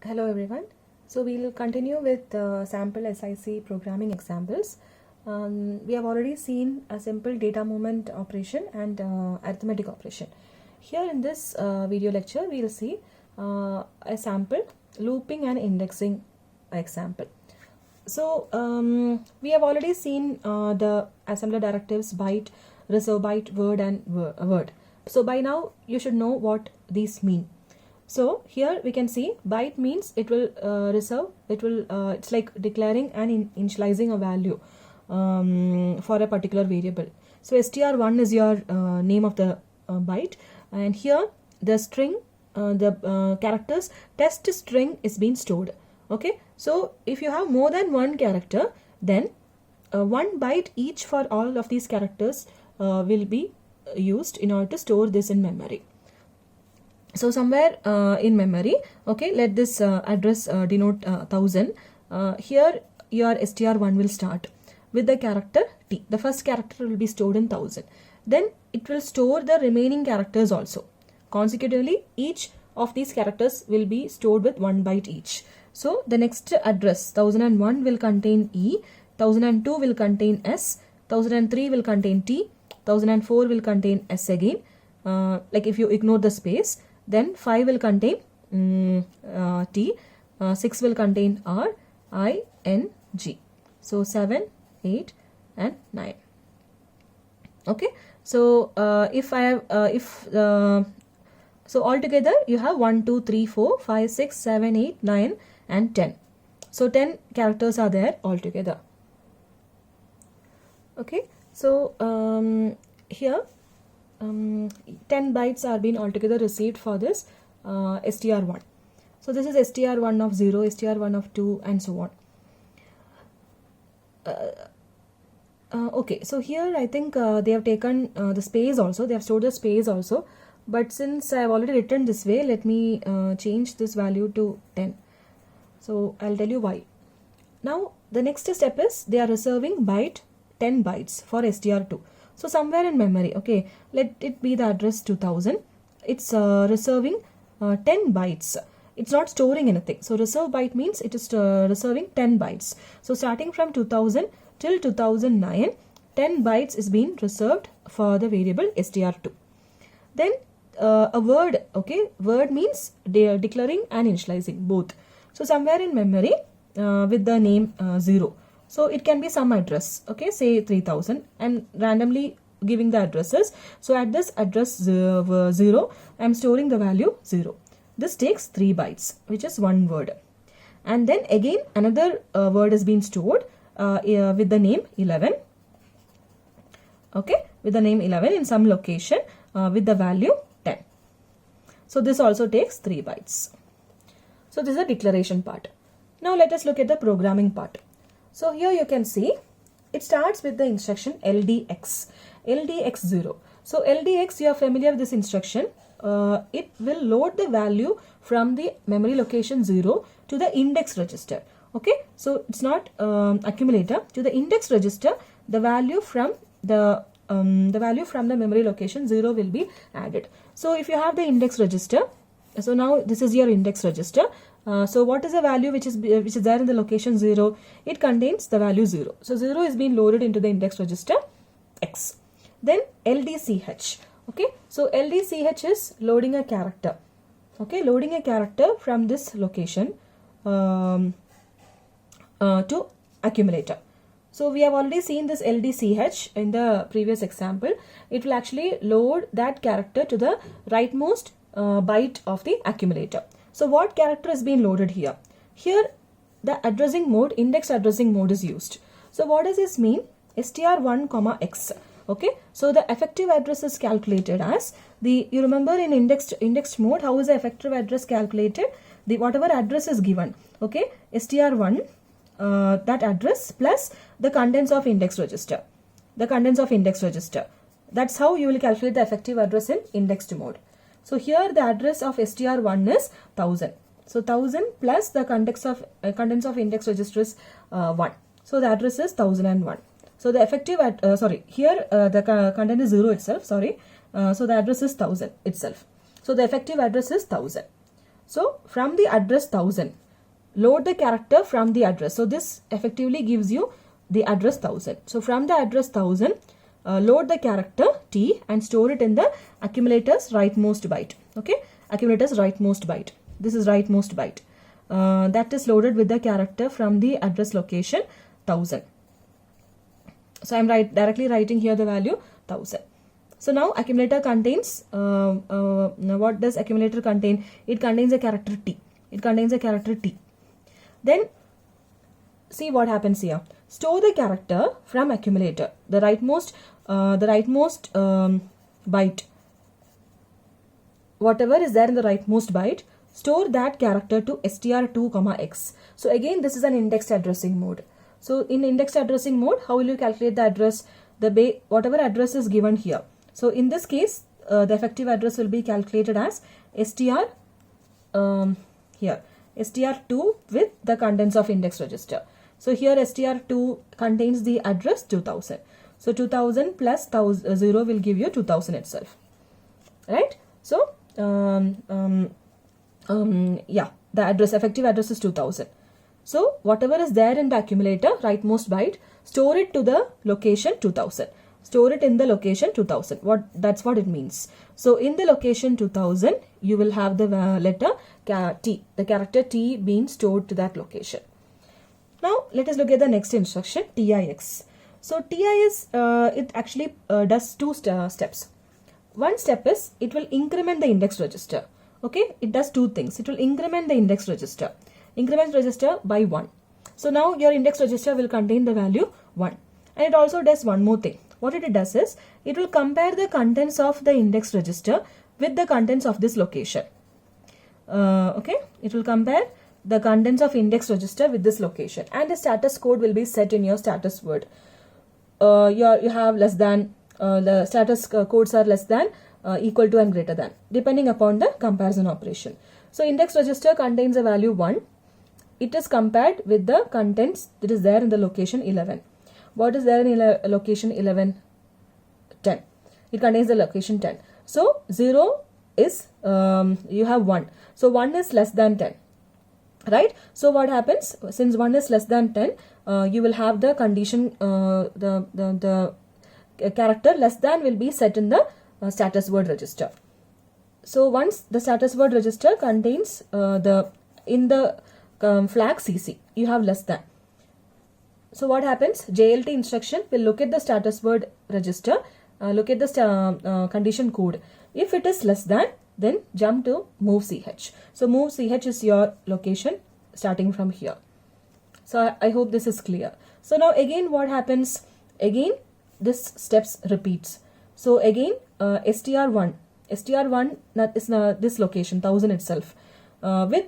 Hello everyone. So we'll continue with sample SIC programming examples. We have already seen a simple data movement operation and arithmetic operation. Here in this video lecture, we'll see a sample looping and indexing example. So we have already seen the assembler directives byte, reserve byte, word and word. So by now you should know what these mean. So here we can see byte means it will reserve, it's like declaring and initializing a value for a particular variable. So str1 is your name of the byte, and here the string, the characters test string is being stored. Okay, so if you have more than one character, then 1 byte each for all of these characters will be used in order to store this in memory. So somewhere in memory, okay, let this address denote 1000. Here your str1 will start with the character t. The first character will be stored in 1000. Then it will store the remaining characters also. Consecutively, each of these characters will be stored with 1 byte each. So the next address 1001 will contain E, 1002 will contain S, 1003 will contain T, 1004 will contain S again. Like if you ignore the space, then 5 will contain T, 6 will contain R, I, N, G. So 7, 8 and 9. Okay. So if I have so altogether you have 1, 2, 3, 4, 5, 6, 7, 8, 9 and 10. So 10 characters are there altogether. Okay. So here 10 bytes are being altogether received for this str1. So this is str1 of 0, str1 of 2 and so on. Okay, so here I think they have taken the space also, they have stored the space also, but since I have already written this way, let me change this value to 10. So I'll tell you why. Now the next step is they are reserving byte 10 bytes for str2. So somewhere in memory, okay, let it be the address 2000. It's reserving 10 bytes. It's not storing anything. So reserve byte means it is reserving 10 bytes. So starting from 2000 till 2009, 10 bytes is being reserved for the variable str2. Then a word, okay, word means they are declaring and initializing both. So somewhere in memory with the name 0. So it can be some address, okay, say 3000, and randomly giving the addresses. So at this address 0, I am storing the value 0. This takes 3 bytes, which is one word. And then again another word is being stored with the name 11. Okay, with the name 11 in some location with the value 10. So this also takes 3 bytes. So this is the declaration part. Now let us look at the programming part. So here you can see it starts with the instruction LDX, LDX0. So LDX, you are familiar with this instruction. It will load the value from the memory location 0 to the index register. Okay, so it's not accumulator. To the index register, the value from the memory location 0 will be added. So if you have the index register, so now this is your index register. So what is the value which is there in the location 0? It contains the value 0. So 0 is being loaded into the index register X. Then LDCH. Okay, so LDCH is loading a character. Okay, loading a character from this location to accumulator. So we have already seen this LDCH in the previous example. It will actually load that character to the rightmost byte of the accumulator. So what character is being loaded here? Here the addressing mode, index addressing mode is used. So what does this mean? str1, x. Okay, so the effective address is calculated as you remember in indexed mode, how is the effective address calculated? The whatever address is given, okay, str1, that address plus the contents of index register. The contents of index register. That's how you will calculate the effective address in indexed mode. So here the address of str1 is 1000. So 1000 plus the contents of index register is 1. So the address is 1001. So the effective here the content is 0 itself. So the address is 1000 itself. So the effective address is 1000. So from the address 1000, load the character from the address. So this effectively gives you the address 1000. So from the address 1000, load the character T and store it in the accumulator's rightmost byte. Okay, accumulator's rightmost byte. This is rightmost byte. That is loaded with the character from the address location 1000. So I am directly writing here the value 1000. So now accumulator contains, what does accumulator contain? It contains a character T. It contains a character T. Then see what happens here. Store the character from accumulator, the rightmost byte. Whatever is there in the rightmost byte, store that character to str2, x. So again, this is an indexed addressing mode. So in indexed addressing mode, how will you calculate the address? Whatever address is given here. So in this case, the effective address will be calculated as str str2 with the contents of index register. So here str2 contains the address 2000. So 2000 plus 0 will give you 2000 itself, right? So the effective address is 2000. So whatever is there in the accumulator, rightmost byte, store it to the location 2000. Store it in the location 2000. That's what it means. So in the location 2000, you will have the letter T, the character T being stored to that location. Now let us look at the next instruction, TIX. So TIX, it actually does two steps. One step is it will increment the index register. Okay, it does two things. It will increment the index register. Increment register by 1. So now your index register will contain the value 1. And it also does one more thing. What it does is, it will compare the contents of the index register with the contents of this location. Okay, it will compare the contents of index register with this location, and the status code will be set in your status word. You have less than, the status codes are less than, equal to and greater than, depending upon the comparison operation. So index register contains a value 1. It is compared with the contents that is there in the location 11. What is there in location 11? 10. It contains the location 10. So 0 is, you have 1. So 1 is less than 10. Right? So what happens? Since 1 is less than 10, you will have the condition, the character less than will be set in the status word register. So once the status word register contains in the flag CC, you have less than. So what happens? JLT instruction will look at the status word register, look at the condition code. If it is less than, then jump to move CH. So move CH is your location starting from here. So I hope this is clear. So now again what happens? Again this steps repeats. So again str1 that is this location 1000 itself. How will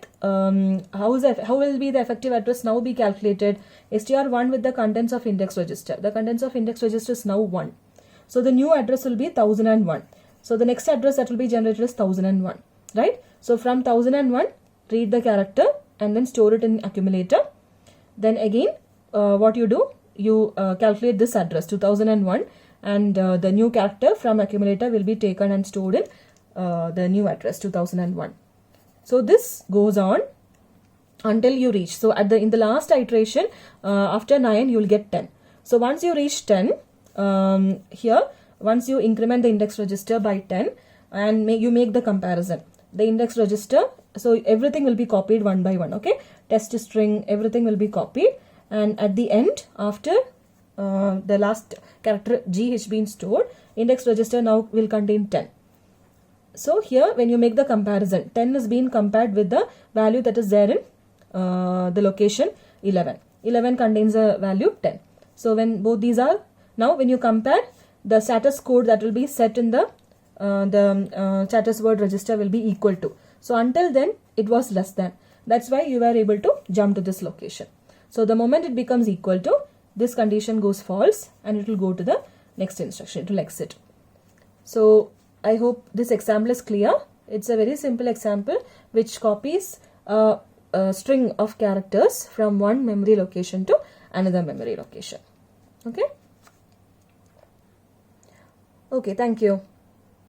be the effective address now be calculated? str1 with the contents of index register. The contents of index register is now 1. So the new address will be 1001. So the next address that will be generated is 1001, right? So from 1001, read the character and then store it in accumulator. Then again, what you do? You calculate this address 2001, and the new character from accumulator will be taken and stored in the new address 2001. So this goes on until you reach. So in the last iteration, after 9, you will get 10. So once you reach 10, here, once you increment the index register by 10 and you make the comparison, the index register, so everything will be copied one by one. Okay, test string, everything will be copied, and at the end, after the last character G has been stored, index register now will contain 10. So here when you make the comparison, 10 is being compared with the value that is there in the location 11. 11 contains a value 10. So when both these are, now when you compare, the status code that will be set in the status word register will be equal to. So until then it was less than. That's why you were able to jump to this location. So the moment it becomes equal to, this condition goes false and it will go to the next instruction. It will exit. So I hope this example is clear. It's a very simple example which copies a string of characters from one memory location to another memory location. Okay. Okay, thank you.